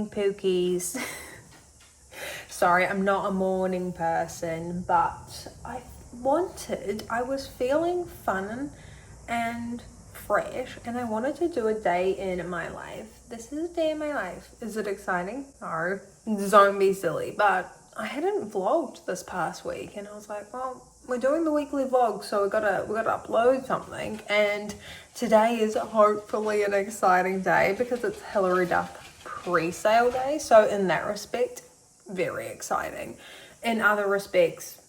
morning, Pookies. Sorry, I'm not a morning person, but I was feeling fun and fresh, and I wanted to do a day in my life. This is a day in my life. Is it exciting? No, don't be silly. But I hadn't vlogged this past week, and I was like, well, we're doing the weekly vlog, so we gotta upload something. And today is hopefully an exciting day because it's Hilary Duff pre-sale day. So in that respect, very exciting. In other respects,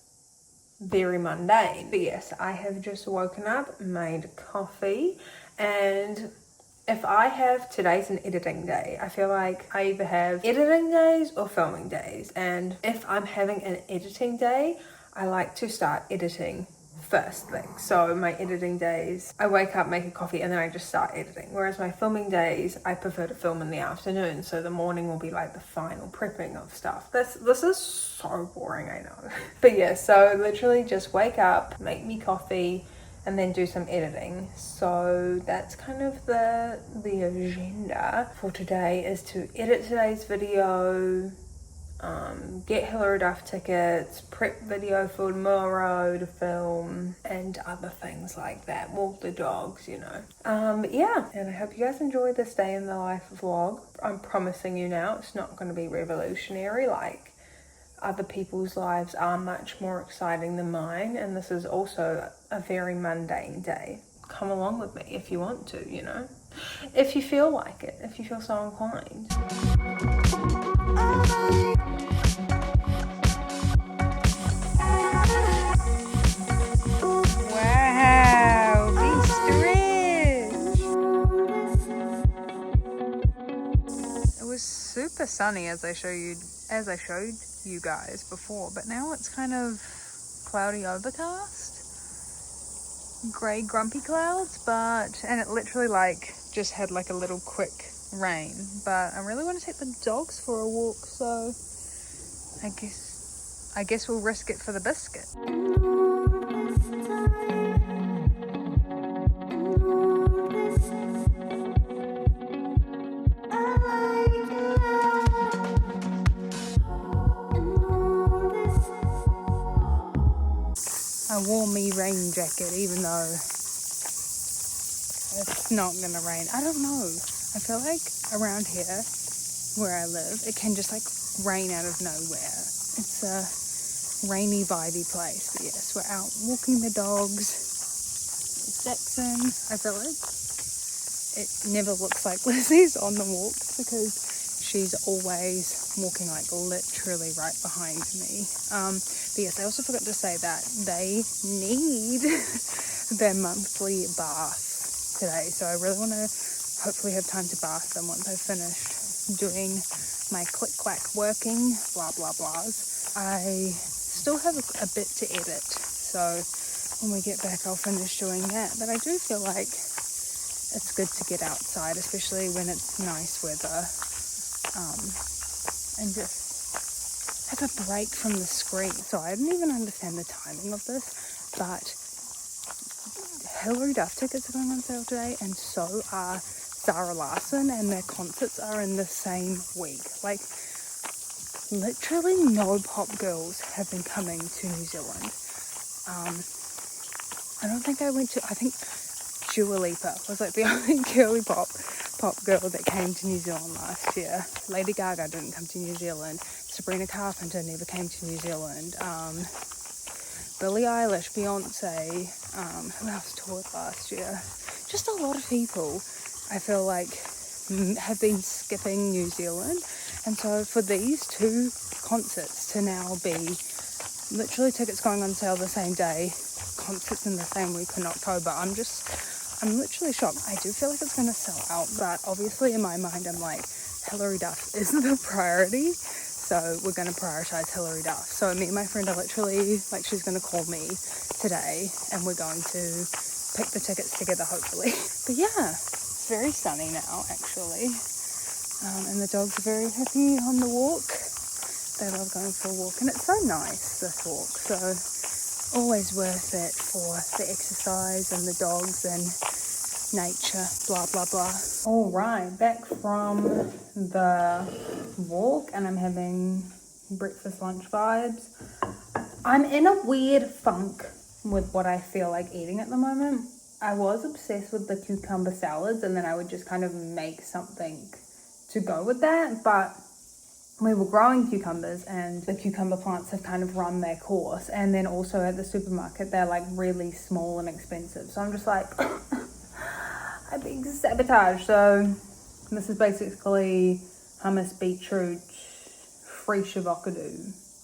very mundane. But yes, I have just woken up, made coffee, and if I have today's an editing day, I feel like I either have editing days or filming days. And if I'm having an editing day, I like to start editing first thing. So my editing days, I wake up, make a coffee, and then I just start editing. Whereas my filming days, I prefer to film in the afternoon. So the morning will be like the final prepping of stuff. This is so boring, I know. But yeah, so literally just wake up, make me coffee, and then do some editing. So that's kind of the agenda for today, is to edit today's video, get Hilary Duff tickets, prep video for tomorrow to film, and other things like that. Walk the dogs, you know. Yeah, and I hope you guys enjoy this day in the life vlog. I'm promising you now, it's not going to be revolutionary. Like, other people's lives are much more exciting than mine, and this is also a very mundane day. Come along with me if you want to, you know, if you feel like it, if you feel so inclined. Wow, be stretch. It was super sunny as I showed you guys before, but now it's kind of cloudy, overcast, grey, grumpy clouds. And it literally like just had like a little quick rain. But I really want to take the dogs for a walk, so I guess we'll risk it for the biscuit. I wore my rain jacket even though it's not gonna rain. I don't know. I feel like around here where I live, it can just like rain out of nowhere. It's a rainy, vibey place. But yes, we're out walking the dogs. Jackson, I feel like it never looks like Lizzie's on the walks because she's always walking like literally right behind me. But yes, I also forgot to say that they need their monthly bath today. So I really want to hopefully have time to bath them once I've finished doing my click-clack working, blah, blah, blahs. I still have a bit to edit. So when we get back, I'll finish doing that. But I do feel like it's good to get outside, especially when it's nice weather. And just have a break from the screen. So I didn't even understand the timing of this, but Hilary Duff tickets are going on sale today, and so are Zara Larsson, and their concerts are in the same week. Like, literally no pop girls have been coming to New Zealand. I think Dua Lipa was like the only girly pop girl that came to New Zealand last year. Lady Gaga didn't come to New Zealand. Sabrina Carpenter never came to New Zealand. Billie Eilish, Beyonce, who else toured last year? Just a lot of people, I feel like, have been skipping New Zealand. And so for these two concerts to now be literally tickets going on sale the same day, concerts in the same week in October, I'm literally shocked. I do feel like it's going to sell out, but obviously in my mind I'm like, Hilary Duff is the priority, so we're going to prioritize Hilary Duff. So me and my friend are literally, like, she's going to call me today and we're going to pick the tickets together, hopefully. But yeah, it's very sunny now, actually. And the dogs are very happy on the walk. They love going for a walk, and it's so nice, this walk. So always worth it for the exercise and the dogs, and nature, blah, blah, blah. All right, back from the walk, and I'm having breakfast, lunch vibes. I'm in a weird funk with what I feel like eating at the moment. I was obsessed with the cucumber salads, and then I would just kind of make something to go with that, but we were growing cucumbers and the cucumber plants have kind of run their course, and then also at the supermarket they're like really small and expensive, so I'm just like I'm being sabotaged. So this is basically hummus, beetroot, fresh avocado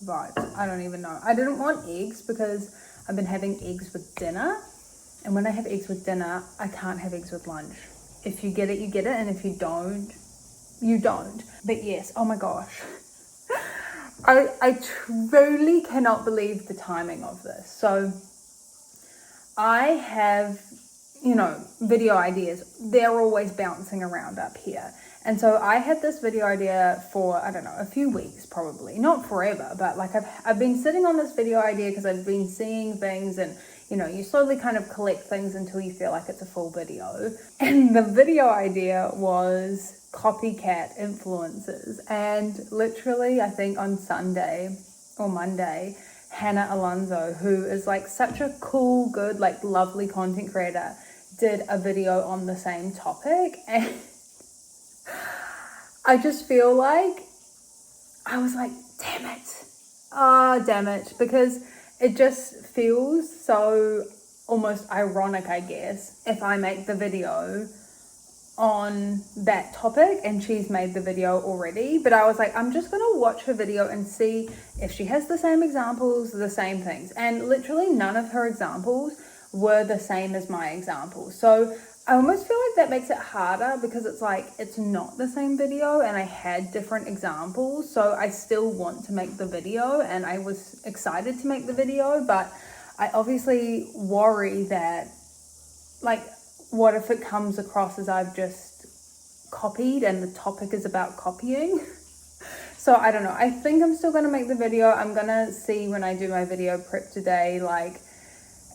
vibes. I don't even know. I didn't want eggs because I've been having eggs with dinner, and when I have eggs with dinner I can't have eggs with lunch. If you get it, you get it, and if you don't, you don't. But yes, oh my gosh, I truly cannot believe the timing of this. So I have, you know, video ideas, they're always bouncing around up here. And so I had this video idea for, I don't know, a few weeks probably, not forever, but like I've been sitting on this video idea because I've been seeing things, and you know, you slowly kind of collect things until you feel like it's a full video. And the video idea was copycat influencers, and literally I think on Sunday or Monday, Hannah Alonso, who is like such a cool, good, like lovely content creator, did a video on the same topic, and I just feel like I was like, damn it, because it just feels so almost ironic, I guess, if I make the video on that topic and she's made the video already. But I was like, I'm just gonna watch her video and see if she has the same examples, the same things. And literally none of her examples were the same as my examples. So I almost feel like that makes it harder, because it's like, it's not the same video and I had different examples. So I still want to make the video, and I was excited to make the video, but I obviously worry that, like, what if it comes across as I've just copied and the topic is about copying? So I don't know. I think I'm still going to make the video. I'm going to see when I do my video prep today, like,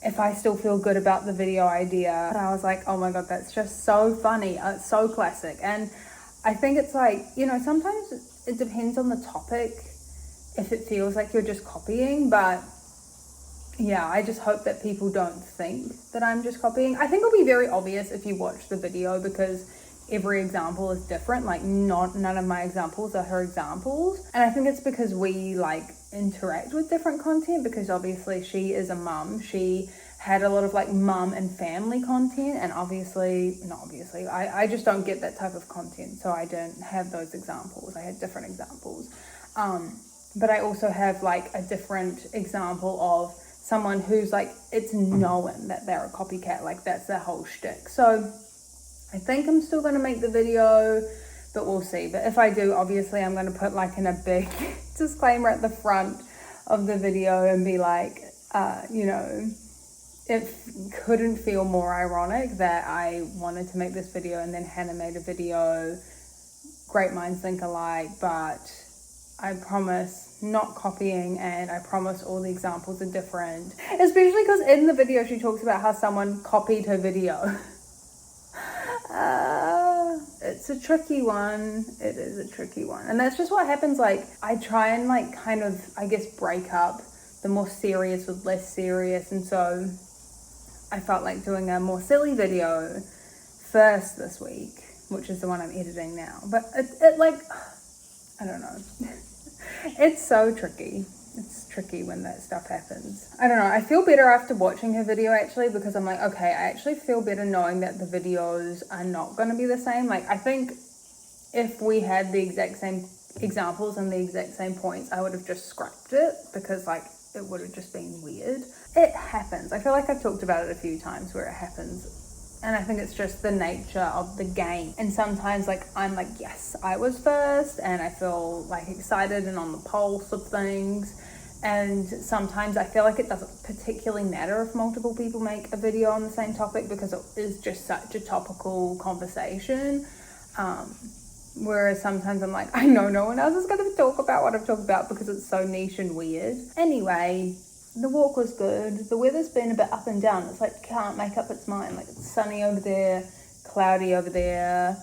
if I still feel good about the video idea. But I was like, oh my God, that's just so funny. It's so classic. And I think it's like, you know, sometimes it depends on the topic if it feels like you're just copying. But yeah, I just hope that people don't think that I'm just copying. I think it'll be very obvious if you watch the video, because every example is different. Like none of my examples are her examples. And I think it's because we like interact with different content, because obviously she is a mum. She had a lot of like mum and family content, and I just don't get that type of content. So I didn't have those examples. I had different examples. But I also have like a different example of someone who's like, it's known that they're a copycat, like that's their whole shtick. So I think I'm still going to make the video, but we'll see. But if I do, obviously I'm going to put like in a big disclaimer at the front of the video and be like, you know, it couldn't feel more ironic that I wanted to make this video and then Hannah made a video. Great minds think alike, but I promise not copying, and I promise all the examples are different. Especially because in the video she talks about how someone copied her video. It's a tricky one. It is a tricky one. And that's just what happens. Like, I try and like kind of, I guess, break up the more serious with less serious. And so I felt like doing a more silly video first this week, which is the one I'm editing now. But it like, I don't know. It's so tricky. It's tricky when that stuff happens. I don't know. I feel better after watching her video, actually, because I'm like, okay, I actually feel better knowing that the videos are not going to be the same. Like, I think if we had the exact same examples and the exact same points, I would have just scrapped it, because like it would have just been weird. It happens. I feel like I've talked about it a few times where it happens. And I think it's just the nature of the game. And sometimes like I'm like, yes, I was first, and I feel like excited and on the pulse of things. And sometimes I feel like it doesn't particularly matter if multiple people make a video on the same topic, because it is just such a topical conversation. Whereas sometimes I'm like, I know no one else is going to talk about what I've talked about because it's so niche and weird. Anyway, the walk was good. The weather's been a bit up and down. It's like can't make up its mind. Like it's sunny over there, cloudy over there.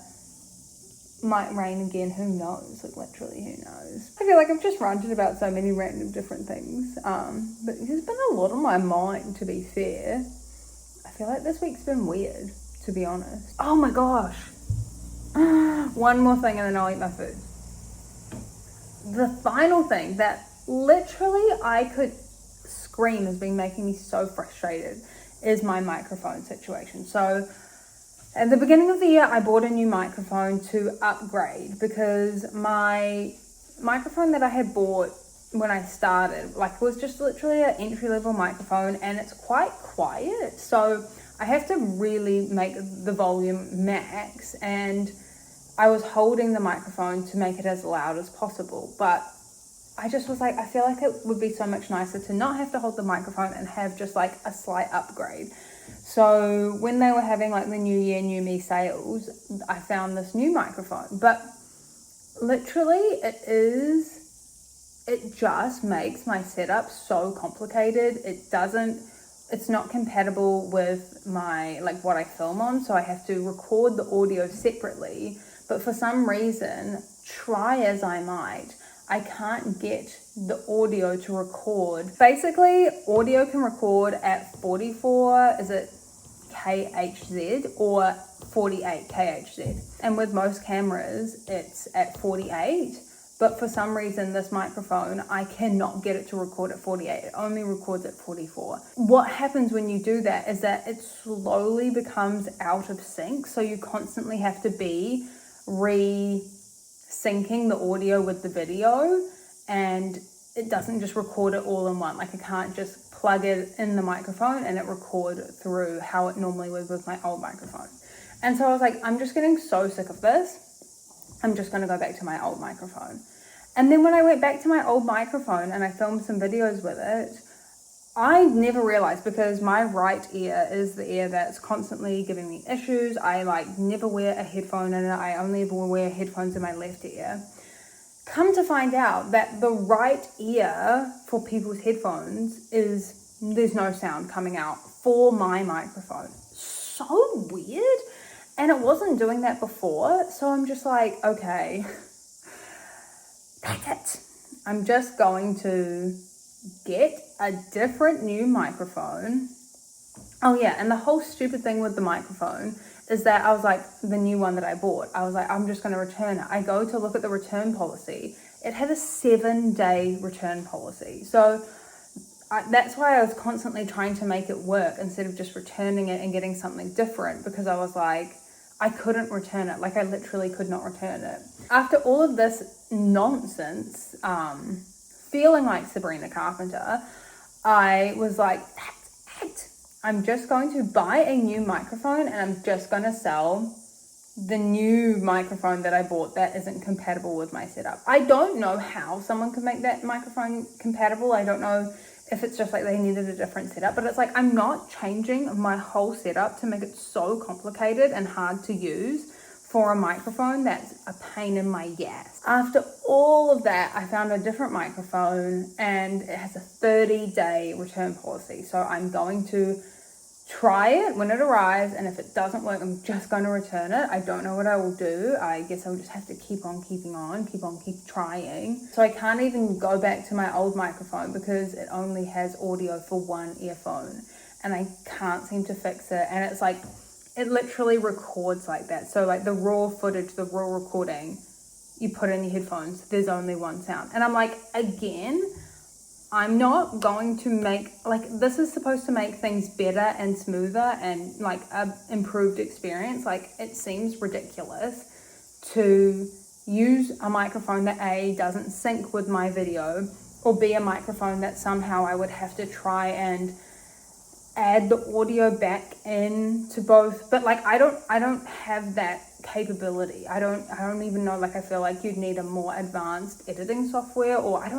Might rain again, who knows, like literally who knows. I feel like I've just ranted about so many random different things, but there's been a lot on my mind, to be fair. I feel like this week's been weird, to be honest. Oh my gosh, one more thing and then I'll eat my food. The final thing that literally I could scream has been making me so frustrated is my microphone situation. So at the beginning of the year, I bought a new microphone to upgrade because my microphone that I had bought when I started, like, was just literally an entry-level microphone and it's quite quiet. So I have to really make the volume max, and I was holding the microphone to make it as loud as possible. But I just was like, I feel like it would be so much nicer to not have to hold the microphone and have just like a slight upgrade. So when they were having like the New Year, New Me sales, I found this new microphone. But literally it just makes my setup so complicated. It's not compatible with my, like, what I film on. So I have to record the audio separately. But for some reason, try as I might, I can't get the audio to record. Basically, audio can record at 44, is it kHz, or 48 kHz. And with most cameras, it's at 48. But for some reason, this microphone, I cannot get it to record at 48. It only records at 44. What happens when you do that is that it slowly becomes out of sync. So you constantly have to be syncing the audio with the video, and it doesn't just record it all in one. Like, I can't just plug it in the microphone and it record through how it normally would with my old microphone. And so I was like, I'm just getting so sick of this. I'm just going to go back to my old microphone. And then when I went back to my old microphone and I filmed some videos with it, I never realized, because my right ear is the ear that's constantly giving me issues. I like never wear a headphone in it. I only ever wear headphones in my left ear. Come to find out that the right ear for people's headphones there's no sound coming out for my microphone. So weird. And it wasn't doing that before. So I'm just like, okay, that's it. I'm just going to get a different new microphone. Oh yeah, and the whole stupid thing with the microphone is that I was like, the new one that I bought, I was like, I'm just going to return it. I go to look at the return policy. It had a 7-day return policy. So that's why I was constantly trying to make it work instead of just returning it and getting something different, because I was like, I couldn't return it. Like, I literally could not return it. After all of this nonsense, feeling like Sabrina Carpenter, I was like, that's it. I'm just going to buy a new microphone and I'm just going to sell the new microphone that I bought that isn't compatible with my setup. I don't know how someone could make that microphone compatible. I don't know if it's just like they needed a different setup, but it's like, I'm not changing my whole setup to make it so complicated and hard to use for a microphone that's a pain in my ass. After all of that, I found a different microphone and it has a 30-day return policy. So I'm going to try it when it arrives, and if it doesn't work, I'm just going to return it. I don't know what I will do. I guess I'll just have to keep trying. So I can't even go back to my old microphone because it only has audio for one earphone, and I can't seem to fix it. And it's like, it literally records like that. So like the raw footage, the raw recording, you put in your headphones, there's only one sound. And I'm like, again, I'm not going to make, like, this is supposed to make things better and smoother and like a improved experience. Like, it seems ridiculous to use a microphone that A, doesn't sync with my video, or B, a microphone that somehow I would have to try and add the audio back in to both. But like, I don't have that capability. I don't even know, like, I feel like you'd need a more advanced editing software, or I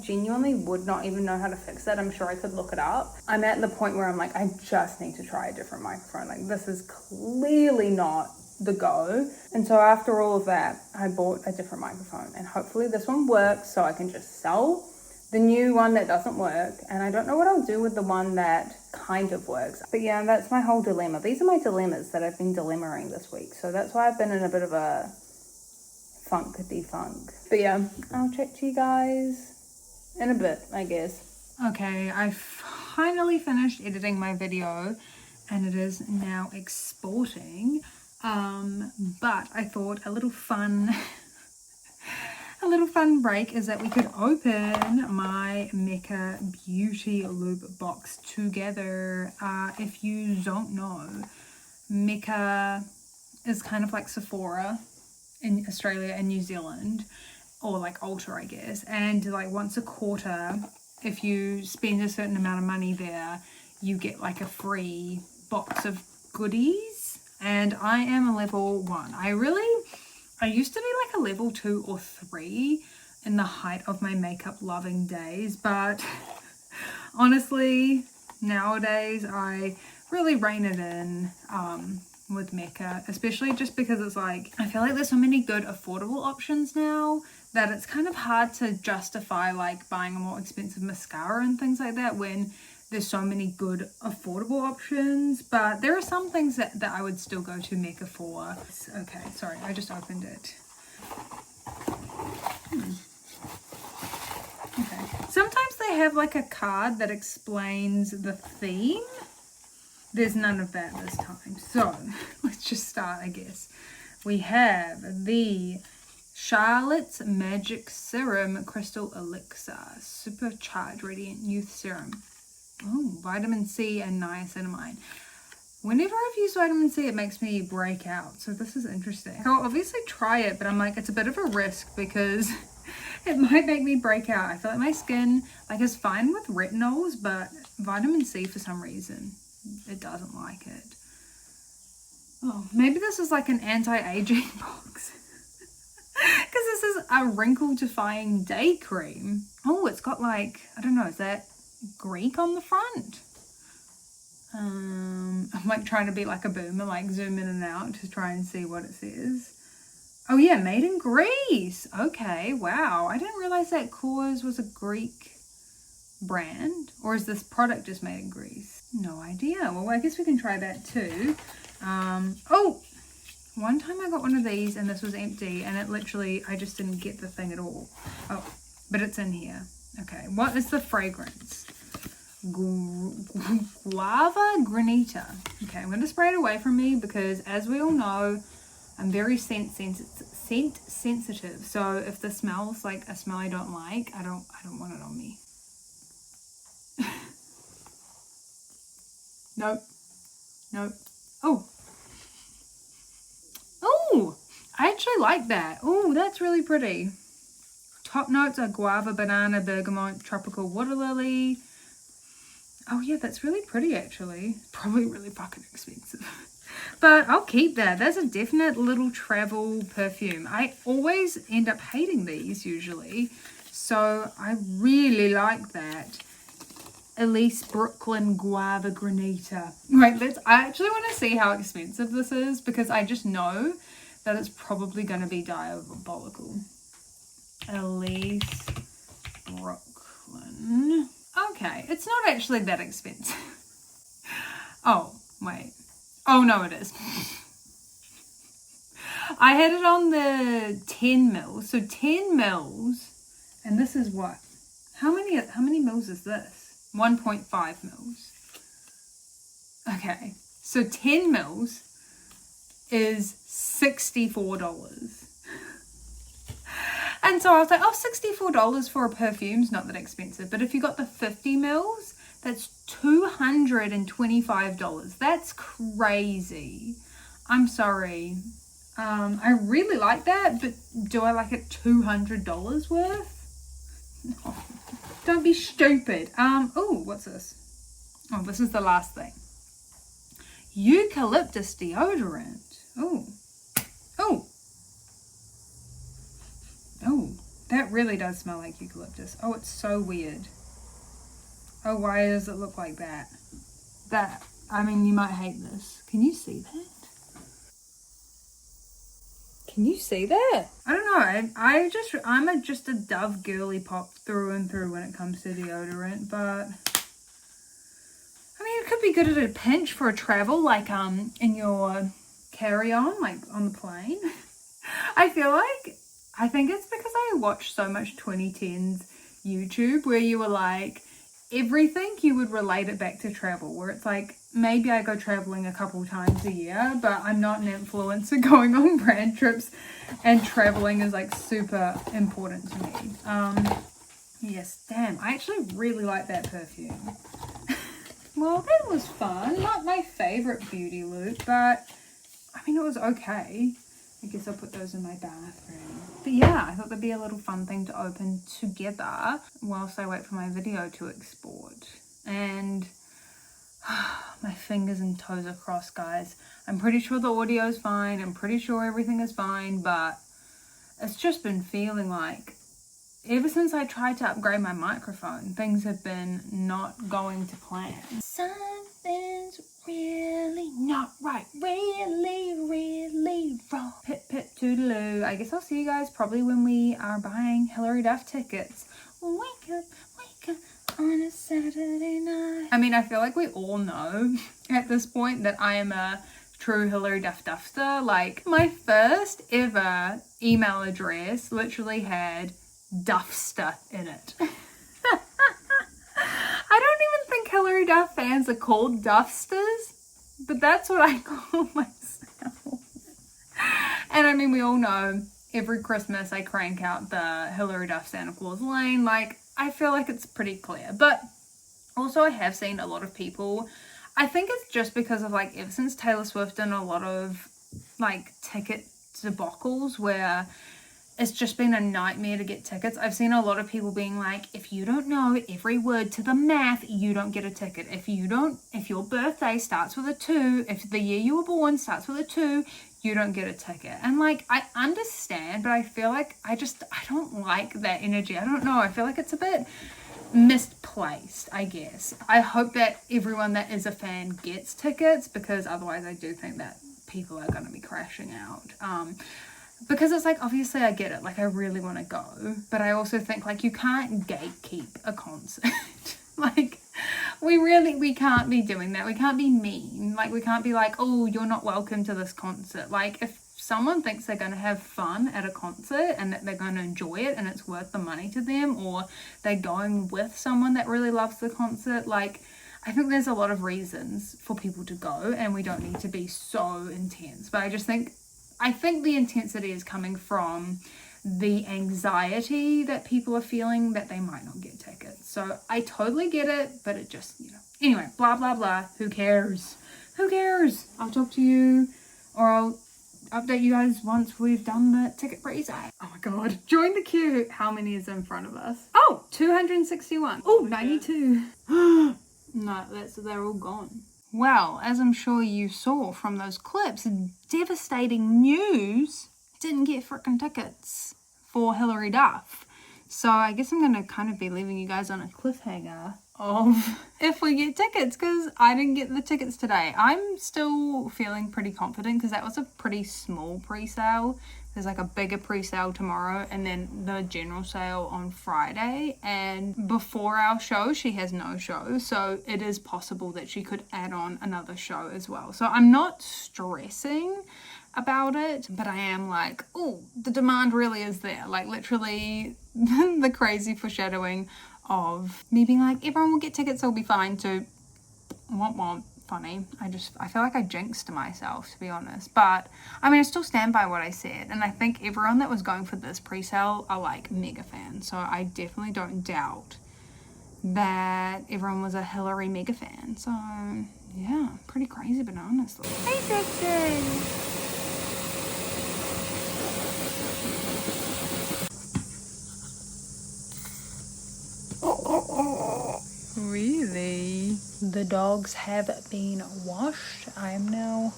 genuinely would not even know how to fix that. I'm sure I could look it up. I'm at the point where I'm like, I just need to try a different microphone. Like, this is clearly not the go. And so after all of that, I bought a different microphone, and hopefully this one works so I can just sell the new one that doesn't work. And I don't know what I'll do with the one that kind of works. But yeah, that's my whole dilemma. These are my dilemmas that I've been dilemmaing this week. So that's why I've been in a bit of a funkity funk. But yeah, I'll chat to you guys in a bit, I guess. Okay, I finally finished editing my video and it is now exporting. But I thought a little fun break is that we could open my Mecca Beauty Loop box together. If you don't know, Mecca is kind of like Sephora in Australia and New Zealand, or like Ulta, I guess. And like once a quarter, if you spend a certain amount of money there, you get like a free box of goodies. And I am a level 1. I used to be like a level 2 or 3 in the height of my makeup loving days, but honestly, nowadays I really rein it in with Mecca, especially just because it's like, I feel like there's so many good affordable options now that it's kind of hard to justify like buying a more expensive mascara and things like that when there's so many good affordable options. But there are some things that I would still go to Mecca for. Okay, sorry, I just opened it. Okay, sometimes they have like a card that explains the theme. There's none of that this time, so let's just start, I guess. We have the Charlotte's Magic Serum Crystal Elixir Supercharged Radiant Youth Serum. Oh, vitamin C and niacinamide. Whenever I've used vitamin C, it makes me break out. So this is interesting. I'll obviously try it, but I'm like, it's a bit of a risk because it might make me break out. I feel like my skin like is fine with retinols, but vitamin C for some reason, it doesn't like it. Oh, maybe this is like an anti-aging box. Because this is a wrinkle defying day cream. Oh, it's got like, I don't know, is that Greek on the front? I'm like trying to be like a boomer, like zoom in and out to try and see what it says. Oh yeah, made in Greece. Okay, wow. I didn't realize that Cause was a Greek brand. Or is this product just made in Greece? No idea. Well, I guess we can try that too. Oh, one time I got one of these and this was empty and it literally, I just didn't get the thing at all. Oh, but it's in here. Okay, what is the fragrance? Guava Granita. Okay, I'm going to spray it away from me because as we all know, I'm very scent sensitive. So if this smells like a smell I don't like, I don't want it on me. Nope. Nope. Oh. Oh, I actually like that. Oh, that's really pretty. Top notes are guava, banana, bergamot, tropical water lily. Oh yeah, that's really pretty actually. Probably really fucking expensive. But I'll keep that. That's a definite little travel perfume. I always end up hating these usually. So I really like that. Elise Brooklyn Guava Granita. Right, I actually want to see how expensive this is because I just know that it's probably going to be diabolical. Elise Brooklyn. Okay, it's not actually that expensive. Oh, wait. Oh, no, it is. I had it on the 10 mils. So 10 mils, and this is what? How many mils is this? 1.5 mils. Okay, so 10 mils is $64. And so I was like, oh, $64 for a perfume's not that expensive. But if you got the 50 mils, that's $225. That's crazy. I'm sorry. I really like that, but do I like it $200 worth? No. Don't be stupid. Oh, what's this? Oh, this is the last thing. Eucalyptus deodorant. Oh. Oh. Oh, that really does smell like eucalyptus. Oh, it's so weird. Oh, why does it look like that? I mean, you might hate this. Can you see that? Can you see that? I don't know. I'm just a Dove girly pop through and through when it comes to deodorant, but I mean, it could would be good at a pinch for a travel, like in your carry-on, like on the plane. I think it's because I watched so much 2010s YouTube where you were like, everything you would relate it back to travel, where it's like, maybe I go traveling a couple times a year, but I'm not an influencer going on brand trips, and traveling is like super important to me. Yes, damn, I actually really like that perfume. Well, that was fun. Not my favorite beauty look, but I mean, it was okay. I guess I'll put those in my bathroom. But yeah, I thought that'd be a little fun thing to open together whilst I wait for my video to export. And my fingers and toes are crossed, guys. I'm pretty sure the audio is fine. I'm pretty sure everything is fine, but it's just been feeling like ever since I tried to upgrade my microphone, things have been not going to plan. Something's really not right. Really, really wrong. Pit pit toodaloo. I guess I'll see you guys probably when we are buying Hilary Duff tickets. Wake up on a Saturday night. I mean, I feel like we all know at this point that I am a true Hilary Duff Duffster. Like, my first ever email address literally had Duffster in it. I don't even think Hilary Duff fans are called Duffsters, but that's what I call myself. And I mean, we all know every Christmas I crank out the Hilary Duff Santa Claus Lane. Like, I feel like it's pretty clear. But also I have seen a lot of people, I think it's just because of like ever since Taylor Swift and a lot of like ticket debacles where it's just been a nightmare to get tickets. I've seen a lot of people being like, if you don't know every word to the math, you don't get a ticket. If your birthday starts with a 2, if the year you were born starts with a 2, you don't get a ticket. And like, I understand, but I feel like I don't like that energy. I don't know. I feel like it's a bit misplaced, I guess. I hope that everyone that is a fan gets tickets, because otherwise I do think that people are going to be crashing out. Because it's like, obviously I get it, like I really want to go, but I also think like you can't gatekeep a concert. Like, we can't be doing that. We can't be mean. Like, we can't be like, oh, you're not welcome to this concert. Like, if someone thinks they're going to have fun at a concert and that they're going to enjoy it and it's worth the money to them, or they're going with someone that really loves the concert, like, I think there's a lot of reasons for people to go, and we don't need to be so intense. But I think the intensity is coming from the anxiety that people are feeling that they might not get tickets. So I totally get it, but it just, anyway, blah, blah, blah. Who cares? Who cares? I'll talk to you, or I'll update you guys once we've done the ticket pre-sale. Oh my God. Join the queue. How many is in front of us? Oh, 261. Oh, 92. No, they're all gone. Well, as I'm sure you saw from those clips, devastating news, didn't get frickin' tickets for Hilary Duff. So I guess I'm going to kind of be leaving you guys on a cliffhanger of if we get tickets, because I didn't get the tickets today. I'm still feeling pretty confident because that was a pretty small pre-sale. There's like a bigger pre-sale tomorrow and then the general sale on Friday. And before our show, she has no show. So it is possible that she could add on another show as well. So I'm not stressing about it, but I am like, oh, the demand really is there. Like literally the crazy foreshadowing of me being like, everyone will get tickets, they'll be fine, to womp funny. I feel like I jinxed myself, to be honest. But I mean, I still stand by what I said, and I think everyone that was going for this pre-sale are like mega fans, so I definitely don't doubt that everyone was a Hilary mega fan. So yeah, pretty crazy, but honestly. Hey Dixon! Really? The dogs have been washed. I am now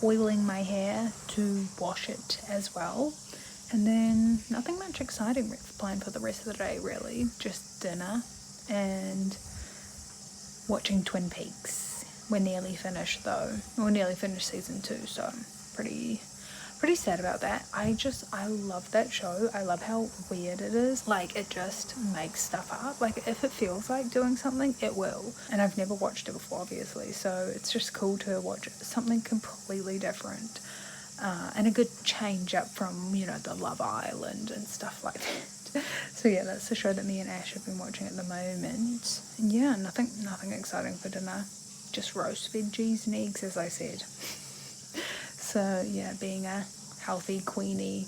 oiling my hair to wash it as well. And then nothing much exciting planned for the rest of the day, really. Just dinner and watching Twin Peaks. We're nearly finished though. We're nearly finished season 2, so pretty pretty sad about that. I love that show. I love how weird it is. Like, it just makes stuff up. Like, if it feels like doing something, it will. And I've never watched it before, obviously, so it's just cool to watch something completely different. And a good change up from, you know, the Love Island and stuff like that. So yeah, that's the show that me and Ash have been watching at the moment. And yeah, nothing exciting for dinner. Just roast veggies and eggs, as I said. So yeah, being a healthy queenie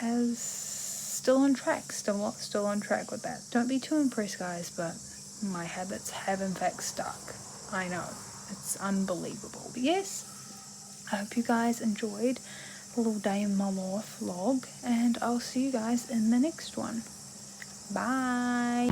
is still on track. Still on track with that. Don't be too impressed, guys, but my habits have in fact stuck. I know, it's unbelievable. But yes, I hope you guys enjoyed the little day in my life vlog, and I'll see you guys in the next one. Bye.